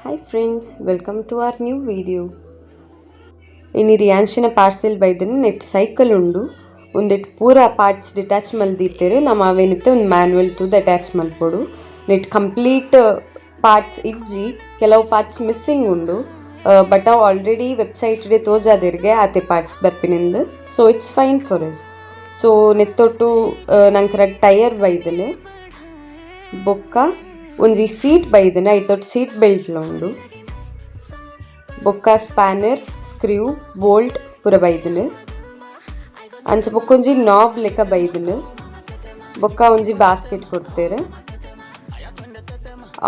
Hi friends, welcome to our new video. Ini Rianshina parcel ಬೈದನು ನೆಟ್ cycle ಉಂಡು ಒಂದೆಟ್ ಪೂರ ಪಾರ್ಟ್ಸ್ ಡಿಟ್ಯಾಚ್ ಮಲ್ದಿತ್ತೇರು ನಮ್ಮ ಅವೇನಿತ್ತೆ ಒಂದು ಮ್ಯಾನ್ಯಲ್ ಟೂದ್ ಅಟ್ಯಾಚ್ ಮಲ್ಪೊಡು ನೆಟ್ ಕಂಪ್ಲೀಟ್ ಪಾರ್ಟ್ಸ್ ಇಜ್ಜಿ ಕೆಲವು ಪಾರ್ಟ್ಸ್ ಮಿಸ್ಸಿಂಗ್ ಉಂಡು ಬಟ್ ಅವು ಆಲ್ರೆಡಿ ವೆಬ್ಸೈಟ್ಡೆ ತೋಜಾದಿರ್ಗೆ ಆತೆ ಪಾರ್ಟ್ಸ್ ಬರ್ಪಿನಿಂದು so it's fine for us. So ನೆತ್ತೊಟ್ಟು ನಂಗೆ ಎರಡು ಟೈರ್ ಬೈದನು ಬೊಕ್ಕ ಒಂಜಿ ಸೀಟ್ ಬೈದನು ಐತೊಟ್ಟು ಸೀಟ್ ಬೆಲ್ಟ್ಲ ಉಂಡು ಬೊಕ್ಕ ಸ್ಪ್ಯಾನರ್ ಸ್ಕ್ರೂ ಬೋಲ್ಟ್ ಪೂರ ಬೈದನು ಅಂಚ ಬೊಕ್ಕ ಒಂಜಿ ನಾಬ್ ಲೆಕ್ಕ ಬೈದನು ಬೊಕ್ಕ ಒಂಜಿ ಬಾಸ್ಕೆಟ್ ಕೊಡ್ತೇರು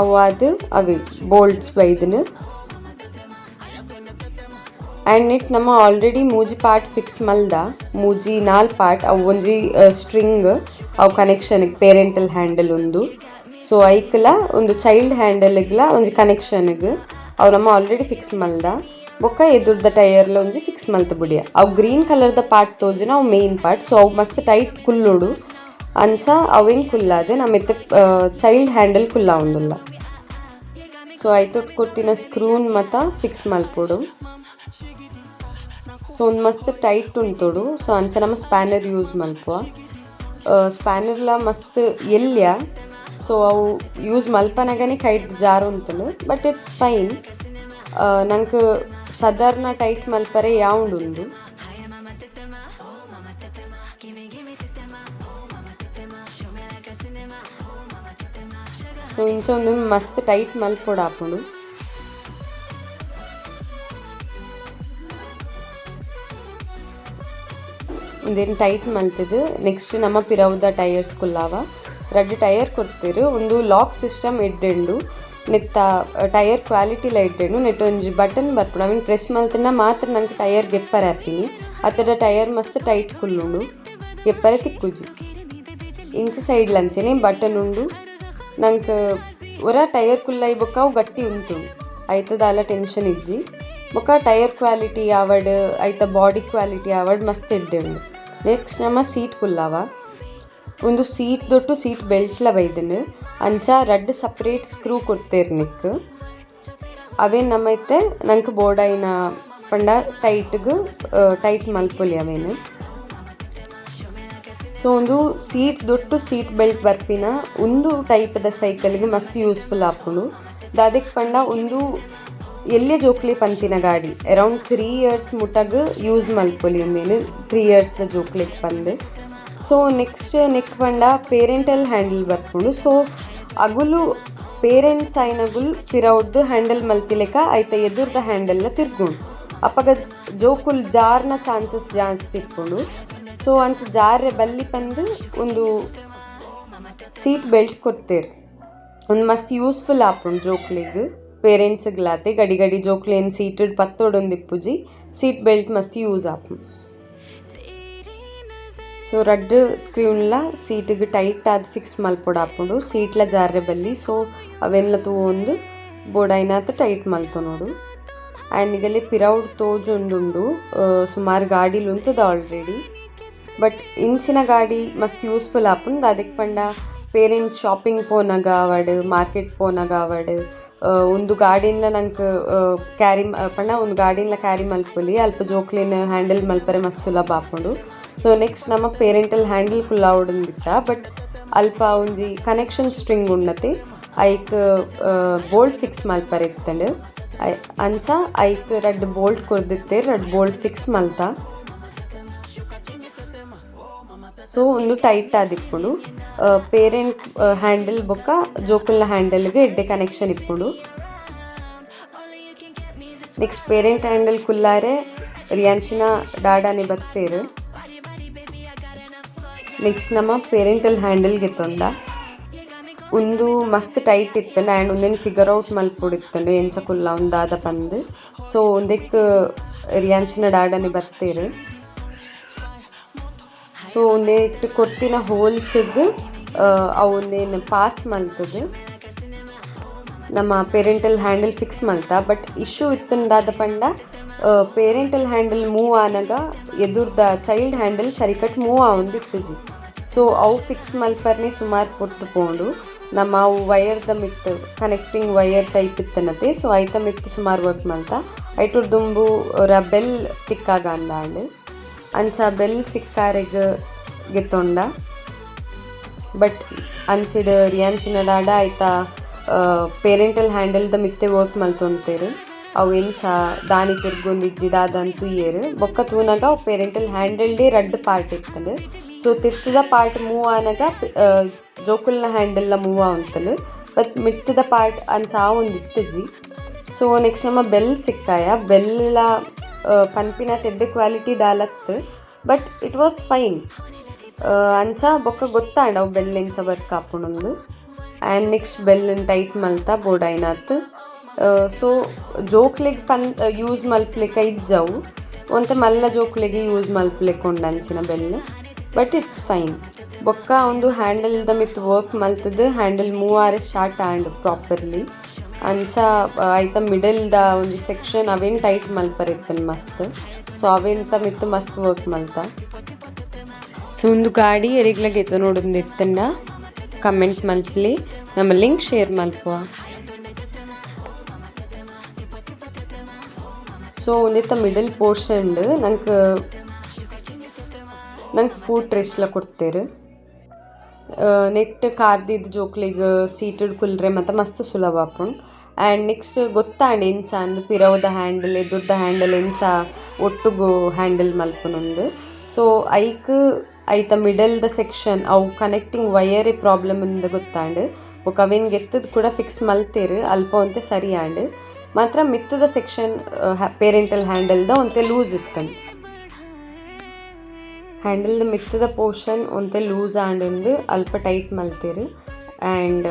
ಅವು ಅದು ಅವೆ ಬೋಲ್ಟ್ಸ್ ಬೈದನು ಆ್ಯಂಡ್ ನೆಟ್ ನಮ್ಮ ಆಲ್ರೆಡಿ ಮೂಜಿ ಪಾರ್ಟ್ ಫಿಕ್ಸ್ ಮಲ್ದ ಮೂಜಿ 4 ಪಾರ್ಟ್ ಅವು ಒಂಜಿ ಸ್ಟ್ರಿಂಗ್ ಅವು ಕನೆಕ್ಷನ್ಗೆ ಪೇರೆಂಟಲ್ ಹ್ಯಾಂಡಲ್ ಒಂದು ಸೊ ಐಕ್ಲ ಒಂದು ಚೈಲ್ಡ್ ಹ್ಯಾಂಡಲ್ಗ್ಲ ಒಂಜಿ ಕನೆಕ್ಷನ್ಗೆ ಅವು ನಮ್ಮ ಆಲ್ರೆಡಿ ಫಿಕ್ಸ್ ಮಲ್ದ ಬೊಕ್ಕ ಎದುರ್ದ ಟೈರ್ಲ ಒಂಜಿ ಫಿಕ್ಸ್ ಮಲ್ತ ಬುಡಿಯ ಅವು ಗ್ರೀನ್ ಕಲರ್ದ ಪಾರ್ಟ್ ತೋಜಿನ ಅವು ಮೇನ್ ಪಾರ್ಟ್ ಸೊ ಅವು ಮಸ್ತ್ ಟೈಟ್ ಕುಲ್ಲುಡು ಅಂಚ ಅವೇನು ಕುಲ್ಲಾದೆ ನಮ್ಮ ಎತ್ತೆ ಚೈಲ್ಡ್ ಹ್ಯಾಂಡಲ್ ಕುಲ್ಲ ಉಂಡುಲ್ಲ. ಸೊ ಐತೊಟ್ಟು ಕೊತ್ತಿನ ಸ್ಕ್ರೂನ್ ಮತ್ತು ಫಿಕ್ಸ್ ಮಲ್ಪೊಡು ಸೊ ಒಂದು ಮಸ್ತ್ ಟೈಟ್ ಉಂಟೋಡು ಸೊ ಅಂಚ ನಮ್ಮ ಸ್ಪ್ಯಾನರ್ ಯೂಸ್ ಮಲ್ಪುವ ಸ್ಪ್ಯಾನರ್ಲ ಮಸ್ತ್ ಎಲ್ಯ ಸೊ ಅವು ಯೂಸ್ ಮಲ್ಪನಾಗನೇ ಕೈಟ್ ಜಾರು ಉಂತಲು ಬಟ್ ಇಟ್ಸ್ ಫೈನ್. ನಂಗೆ ಸಾಧಾರಣ ಟೈಟ್ ಮಲ್ಪರೆ ಯಾವುಂಡು ಸೊ ಇಂಚ ಒಂದು ಮಸ್ತ್ ಟೈಟ್ ಮಲ್ಪೊಡು ಹಾಕೊಂಡು ಒಂದೇನು ಟೈಟ್ ಮಲ್ತದು. ನೆಕ್ಸ್ಟ್ ನಮ್ಮ ಪಿರವುದ ಟೈರ್ಸ್ ಕುಲ್ಲಾವ ಎರಡು ಟೈರ್ ಕೊಡ್ತೀರು ಒಂದು ಲಾಕ್ ಸಿಸ್ಟಮ್ ಎಡ್ಡೆಂಡು ನೆತ್ತ ಟೈರ್ ಕ್ವಾಲಿಟಿಲ ಎಡ್ಡೆಂಡು ನೆಟ್ ಒಂಜಿ ಬಟನ್ ಬರ್ಪುಡು ಅವಿನ ಪ್ರೆಸ್ ಮಲ್ತಿನ ಮಾತ್ರ ನಂಗೆ ಟೈರ್ ಗೆಪ್ಪರೆ ಹಾಪಿನಿ ಅತ್ತಡ ಟೈರ್ ಮಸ್ತ್ ಟೈಟ್ ಕುಲ್ಲುಂಡು ಗೆಪ್ಪರೆ ತಿಕ್ಕುಜಿ ಇಂಚ ಸೈಡ್ ಲಂಚೆನೆ ಬಟನ್ ಉಂಡು ನಂಗೆ ಒರ ಟೈರ್ ಕುಲ್ಲೈ ಬೊಕ್ಕ ಅವು ಗಟ್ಟಿ ಉಂಟು ಐತದಾಲ ಟೆನ್ಷನ್ ಇಜ್ಜಿ ಬೊಕ್ಕ ಟೈರ್ ಕ್ವಾಲಿಟಿ ಯಾವಡ್ ಐತ ಬಾಡಿ ಕ್ವಾಲಿಟಿ ಯಾವಡ್ ಮಸ್ತ್ ಎಡ್ಡೆಂಡು. ನೆಕ್ಸ್ಟ್ ನಮ್ಮ ಸೀಟ್ ಕುಲ್ಲಾವ ಒಂದು ಸೀಟ್ ದೊಟ್ಟು ಸೀಟ್ ಬೆಲ್ಟ್ಲ ಬೈದನು ಅಂಚ ರಡ್ಡು ಸಪ್ರೇಟ್ ಸ್ಕ್ರೂ ಕೊಡ್ತೇರು ನಿಕ್ ಅವೇ ನಮ್ಮೈತೆ ನಂಗೆ ಬೋರ್ಡೈನ ಪಂಡ ಟೈಟ್ ಮಲ್ಪೊಲಿ ಅವೇನು. ಸೊ ಒಂದು ಸೀಟ್ ದೊಟ್ಟು ಸೀಟ್ ಬೆಲ್ಟ್ ಬರ್ಪಿನ ಒಂದು ಟೈಪದ ಸೈಕಲ್ಗೆ ಮಸ್ತ್ ಯೂಸ್ಫುಲ್ ಆಪುಂಡು ದಾದಕ್ಕೆ ಪಂಡ ಒಂದು ಎಲ್ಲೇ ಜೋಕ್ಲಿ ಪಂತಿನ ಗಾಡಿ ಅರೌಂಡ್ 3 years ಮುಟ್ಟಗ ಯೂಸ್ ಮಲ್ಪೊಲಿ ಒಂದೇನು 3 yearsದ ಜೋಕ್ಲಿಗೆ ಬಂದು. ಸೊ ನೆಕ್ಸ್ಟ್ ನೆಕ್ ಪಂಡ ಪೇರೆಂಟಲ್ ಹ್ಯಾಂಡಲ್ ಬರ್ಪುಂಡು ಸೊ ಅಗುಲು ಪೇರೆಂಟ್ಸ್ ಆಯ್ನಗುಲ್ ಪಿರೌಡ್ದು ಹ್ಯಾಂಡಲ್ ಮಲ್ತಿಲೆಕ ಐತ ಎದುರ್ದ ಹ್ಯಾಂಡಲ್ನ ತಿರ್ಗುಂಡು ಅಪ್ಪಗ ಜೋಕುಲ್ ಜಾರ್ನ ಚಾನ್ಸಸ್ ಜಾಸ್ತಿ ಇಟ್ಕೊಂಡು ಸೊ ಅಂಚ ಜಾರೆ ಬಲ್ಲಿ ಬಂದು ಒಂದು ಸೀಟ್ ಬೆಲ್ಟ್ ಕೊಡ್ತೇರು ಒಂದು ಮಸ್ತ್ ಯೂಸ್ಫುಲ್ ಆಪುಂಡು ಜೋಕ್ಲಿಗೆ ಪೇರೆಂಟ್ಸ್ಗ್ಲಾತೆ ಗಡಿ ಗಡಿ ಜೋಕ್ಲೇನು ಸೀಟಡ್ ಪತ್ತೋಡೊಂದು ಇಪ್ಪುಜಿ ಸೀಟ್ ಬೆಲ್ಟ್ ಮಸ್ತ್ ಯೂಸ್ ಆಪುಂಡು. ಸೊ ರಡ್ಡು ಸ್ಕ್ರೂನ್ಲ ಸೀಟಿಗೆ ಟೈಟ್ ಆದ ಫಿಕ್ಸ್ ಮಲ್ಪೊಡು ಹಾಕೊಂಡು ಸೀಟ್ಲ ಜಾರೆ ಬಲ್ಲಿ ಸೊ ಅವೆಲ್ಲ ತೂವೊಂದು ಬೋಡೈನಾತ ಟೈಟ್ ಮಲ್ತು ನೋಡು. ಆ್ಯಂಡ್ ಈಗಲೇ ಪಿರೌಡ್ ತೋಜುಂಡುಂಡು ಸುಮಾರು ಗಾಡಿಲು ಉಂತದ ಆಲ್ರೆಡಿ ಬಟ್ ಇಂಚಿನ ಗಾಡಿ ಮಸ್ತ್ ಯೂಸ್ಫುಲ್ ಆಪುಂಡು ಅದಕ್ಕೆ ಪಂಡ ಪೇರೆಂಟ್ಸ್ ಶಾಪಿಂಗ್ ಪೋನಾಗ ಅವಡ್ ಮಾರ್ಕೆಟ್ ಪೋನಾಗ ಅವಡ್ ಒಂದು ಗಾಡಿನ್ಲ ನಂಗೆ ಕ್ಯಾರಿ ಪಂಡ ಒಂದು ಗಾಡಿನ್ಲ ಕ್ಯಾರಿ ಮಲ್ಪೊಲಿ ಅಲ್ಪ ಜೋಕ್ಲಿನ ಹ್ಯಾಂಡಲ್ ಮಲ್ಪರೆ ಮಸ್ತ್ ಸುಲಭ ಆಪುಂಡು. ಸೊ ನೆಕ್ಸ್ಟ್ ನಮ್ಮ ಪೇರೆಂಟಲ್ ಹ್ಯಾಂಡಲ್ ಕುಲ್ಲ ಉಡಂದಿತ್ತ ಬಟ್ ಅಲ್ಪ ಒಂಜಿ ಕನೆಕ್ಷನ್ ಸ್ಟ್ರಿಂಗ್ ಉಣ್ಣತೆ ಐಕ್ ಬೋಲ್ಟ್ ಫಿಕ್ಸ್ ಮಲ್ಪರೆ ಇತ್ತಂಡು ಅಂಚ ಐಕ್ ರಡ್ಡು ಬೋಲ್ಟ್ ಕೊರ್ದಿತ್ತೆ ರಡ್ಡು ಬೋಲ್ಟ್ ಫಿಕ್ಸ್ ಮಲ್ತ ಸೊ ಒಂದು ಟೈಟ್ ಆದಿಪ್ಪುಂಡು ಪೇರೆಂಟ್ ಹ್ಯಾಂಡಲ್ ಬೊಕ್ಕ ಜೋಕುಲ್ನ ಹ್ಯಾಂಡಲ್ಗೆ ಎಡ್ಡೆ ಕನೆಕ್ಷನ್ ಇಪ್ಪುಂಡು. ನೆಕ್ಸ್ಟ್ ಪೇರೆಂಟ್ ಹ್ಯಾಂಡಲ್ ಕುಲ್ಲಾರೆ ರಿಯಾನ್ಶಿನ ಡಾಡಾನೆ ಬತ್ತೇರು. ನೆಕ್ಸ್ಟ್ ನಮ್ಮ ಪೇರೆಂಟಲ್ ಹ್ಯಾಂಡಲ್ಗೆ ತೊಂಡ ಒಂದು ಮಸ್ತ್ ಟೈಟ್ ಇತ್ತಂಡು ಆ್ಯಂಡ್ ಒಂದೇನು ಫಿಗರ್ ಔಟ್ ಮಲ್ಪೊಡಿತ್ತಂಡು ಎಂಚ ಕುಲ್ಲ ಒಂದಾದ ಪಂದು ಸೊ ಒಂದಕ್ಕೆ ರಿಯಾನ್ಶಿನ ಡಾಡಾನೆ ಬತ್ತೇರು. ಸೊ ಒಂದೇಟು ಕೊರ್ತಿನ ಹೋಲ್ಸಿಗೆ ಅವು ಒಂದೇನು ಪಾಸ್ ಮಲ್ತದು ನಮ್ಮ ಪೇರೆಂಟಲ್ ಹ್ಯಾಂಡಲ್ ಫಿಕ್ಸ್ ಮಲ್ತ ಬಟ್ ಇಶ್ಯೂ ಇತ್ತಂದಾದ ಪಂಡ ಪೇರೆಂಟಲ್ ಹ್ಯಾಂಡಲ್ ಮೂವ್ ಆನಾಗ ಎದುರ್ದ ಚೈಲ್ಡ್ ಹ್ಯಾಂಡಲ್ ಸರಿಕಟ್ ಮೂವ್ ಆವೊಂದು ಇತ್ತಜಿ ಸೊ ಅವು ಫಿಕ್ಸ್ ಮಲ್ಪರ್ನೆ ಸುಮಾರು ಪೊರ್ತು ಪೋಂಡು ನಮ್ಮ ಅವು ವಯರ್ದ ಮಿತ್ತು ಕನೆಕ್ಟಿಂಗ್ ವಯರ್ ಟೈಪ್ ಇತ್ತನತೆ ಸೊ ಐತ ಮಿತ್ತು ಸುಮಾರು ವರ್ಕ್ ಮಲ್ತ ಐಟುರ್ ದುಂಬು ಬೆಲ್ ತಿಕ್ಕಾಗ ಅಂದಾಂಡ್ ಅಂಚ ಬೆಲ್ ಸಿಕ್ಕಾರೆಗ್ ಗೆತ್ತೊಂಡ ಬಟ್ ಅಂಚಿಡ್ ರಿಯಾನ್ಚಿನ ದಾಡ ಐತ ಪೇರೆಂಟಲ್ ಹ್ಯಾಂಡಲ್ದ ಮಿತ್ತೆ ವರ್ಕ್ ಮಲ್ತೊಂತೇರು ಅವು ಎಂಚ ದಾನಿ ತಿರ್ಗೊಂದಿಜ್ಜಿ ದಾದಂತೂ ಏರು ಬೊಕ್ಕ ತೂನಗ ಅವು ಪೇರೆಂಟಲ್ ಹ್ಯಾಂಡಲ್ಡೇ ರಡ್ಡ್ ಪಾರ್ಟ್ ಇರ್ತಂಡು ಸೊ ತಿರ್ತದ ಪಾರ್ಟ್ ಮೂವ್ ಆನಾಗ ಜೋಕುಲ್ನ ಹ್ಯಾಂಡಲ್ನ ಮೂವ್ ಆವಂತಲು ಬಟ್ ಮಿತ್ತದ ಪಾರ್ಟ್ ಅಂಚ ಒಂದು ಇತ್ತಜಿ ಸೊ ನೆಕ್ಸ್ಟ್ ನಮ್ಮ ಬೆಲ್ ಸಿಕ್ಕಾಯ ಬೆಲ್ಲ ಪನ್ಪಿನ ತೆಡ್ಡೆ ಕ್ವಾಲಿಟಿ ದಾಲತ್ತು ಬಟ್ ಇಟ್ ವಾಸ್ ಫೈನ್ ಅಂಚ ಬೊಕ್ಕ ಗೊತ್ತಾಂಡ್ ಅವು ಬೆಲ್ ಎಂಚ ವರ್ಕ್ ಆಪುಣೊಂದು ಆ್ಯಂಡ್ ನೆಕ್ಸ್ಟ್ ಬೆಲ್ಲನ್ ಟೈಟ್ ಮಲ್ತ ಬೋಡಾಯ್ನಾತ್ ಸೊ ಜೋಕ್ಲೆಗ್ ಯೂಸ್ ಮಲ್ಪ್ಲಿಕ್ಕ ಇಜ್ಜವು ಒಂತೆ ಮಲ್ಲ ಜೋಕ್ಲೆಗೆ ಯೂಸ್ ಮಲ್ಪ್ಲಿಕ್ಕೆ ಅಂಚಿನ ಬೆಲ್ ಬಟ್ ಇಟ್ಸ್ ಫೈನ್ ಬೊಕ್ಕ ಒಂದು ಹ್ಯಾಂಡಲ್ದ ಮಿತ್ ವರ್ಕ್ ಮಲ್ತದ್ದು ಹ್ಯಾಂಡಲ್ ಮೂವ್ ಆರೆ ಸ್ಟಾರ್ಟ್ ಆ್ಯಂಡ್ ಪ್ರಾಪರ್ಲಿ ಅಂಚ ಐತ ಮಿಡಲ್ದ ಒಂದು ಸೆಕ್ಷನ್ ಅವೇನು ಟೈಟ್ ಮಲ್ಪರಿತ್ತನ್ ಮಸ್ತ್ ಸೊ ಅವೆಂತ ಮಿತ್ತು ಮಸ್ತ್ ವರ್ಕ್ ಮಲ್ತ ಸೊ ಒಂದು ಗಾಡಿ ಎರಿಗ್ಲಾಗ ಎತ್ತ ನೋಡೊಂದು ಇತ್ತನ್ನ ಕಮೆಂಟ್ ಮಲ್ಪಲಿ ನಮ್ಮ ಲಿಂಕ್ ಶೇರ್ ಮಲ್ಪುವ ಸೊ ಒಂದಿತ್ತ ಮಿಡಲ್ ಪೋರ್ಷನ್ ನಂಗೆ ಫುಡ್ ರೆಸ್ಟ್ಲ ಕೊಡ್ತೇರು ನೆಟ್ ಕಾರ್ದಿದ್ದು ಜೋಕ್ಲಿಗೆ ಸೀಟೆಡ್ ಕುಲ್ರೆ ಮತ್ತು ಮಸ್ತ್ ಸುಲಭ ಆಪುಂಡು ಆ್ಯಂಡ್ ನೆಕ್ಸ್ಟ್ ಗೊತ್ತಾಂಡ್ ಎಂಚ ಅಂದು ಪಿರವುದ ಹ್ಯಾಂಡಲ್ ಎದುರ್ದ ಹ್ಯಾಂಡಲ್ ಎಂಚ ಒಟ್ಟುಗು ಹ್ಯಾಂಡಲ್ ಮಲ್ಪುನೊಂದು ಸೊ ಐಕ್ ಐತ ಮಿಡಲ್ದ ಸೆಕ್ಷನ್ ಅವು ಕನೆಕ್ಟಿಂಗ್ ವಯರೇ ಪ್ರಾಬ್ಲಮ್ ಇಂದ ಗೊತ್ತಾಂಡ್ ಬೊಕ ಅವೇನು ಗೆತ್ತದು ಕೂಡ ಫಿಕ್ಸ್ ಮಲ್ತೇರು ಅಲ್ಪ ಒಂತೆ ಸರಿ ಆಂಡ್ ಮಾತ್ರ ಮಿತ್ತದ ಸೆಕ್ಷನ್ ಪೇರೆಂಟಲ್ ಹ್ಯಾಂಡಲ್ದ ಒಂತೆ ಲೂಸ್ ಇತ್ತಂದು ಹ್ಯಾಂಡಲ್ದ ಮಿತ್ತದ ಪೋರ್ಷನ್ ಒಂತೆ ಲೂಸ್ ಆಂಡ್ ಅಲ್ಪ ಟೈಟ್ ಮಲ್ತೇರು ಆ್ಯಂಡ್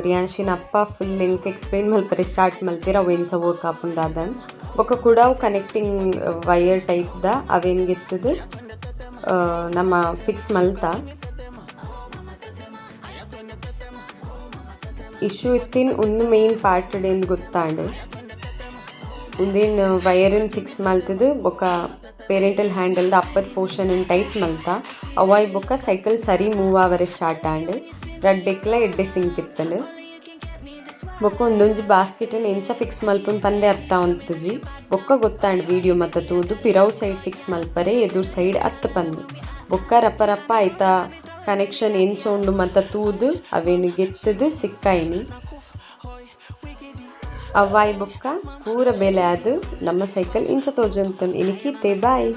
ರಿಯಾನ್ಶಿನ ಅಪ್ಪ ಫುಲ್ ಎಂಕ್ ಎಕ್ಸ್ಪ್ಲೇನ್ ಮಲ್ಪರೆ ಸ್ಟಾರ್ಟ್ ಮಲ್ತೇರು ಅವು ಎಂಚ ವರ್ಕ್ ಆಪುಂಡಾದನ್ ಬೊಕ್ಕ ಕೂಡ ಅವು ಕನೆಕ್ಟಿಂಗ್ ವಯರ್ ಟೈಪ್ದ ಅವೇನು ಗೆತ್ತದು ನಮ್ಮ ಫಿಕ್ಸ್ ಮಲ್ತ ಇಶ್ಯೂ ಇತ್ತಿನ ಒಂದು ಮೇನ್ ಪಾರ್ಟ್ ಎಂದು ಗೊತ್ತಾಂಡು ಒಂದೇನು ವಯರನ್ನು ಫಿಕ್ಸ್ ಮಲ್ತದು ಬೊಕ್ಕ ಪೇರೆಂಟಲ್ ಹ್ಯಾಂಡಲ್ದ ಅಪ್ಪರ್ ಪೋರ್ಷನ್ ಟೈಟ್ ಮಲ್ತ ಅವಾಯ್ ಬೊಕ್ಕ ಸೈಕಲ್ ಸರಿ ಮೂವ್ ಆವರೆ ಸ್ಟಾರ್ಟ್ ಆಂಡ್ ರಡ್ಡೆಕ್ಲ ಎಡ್ಡೆ ಸಿಂಕ್ ಇತ್ತಲು ಬೊಕ್ಕ ಒಂದೊಂಜಿ ಬಾಸ್ಕೆಟನ್ನು ಎಂಚ ಫಿಕ್ಸ್ ಮಲ್ಪುನ್ ಪಂದೆ ಅರ್ಥ ಅಂತಜಿ ಬೊಕ್ಕ ಗೊತ್ತಾಂಡ್ ವೀಡಿಯೋ ಮತ್ತು ತೂದು ಪಿರವು ಸೈಡ್ ಫಿಕ್ಸ್ ಮಲ್ಪರೆ ಎದುರು ಸೈಡ್ ಅತ್ತ ಪಂದು ಬೊಕ್ಕ ರಪ್ಪ ರಪ್ಪ ಆಯ್ತ ಕನೆಕ್ಷನ್ ಎಂಚ ಉಂಡು ಮತ್ತು ತೂದು ಅವೇನು ಗೆತ್ತದು ಸಿಕ್ಕಾಯಿನಿ ಅವಾಯ್ ಬೊಕ್ಕ ಪೂರ ಬೆಲೆ ಆದು ನಮ್ಮ ಸೈಕಲ್ ಇಂಚ ತೋಜಂತನ್ ಇನಿಕಿತ್ತೆ ಬಾಯ್.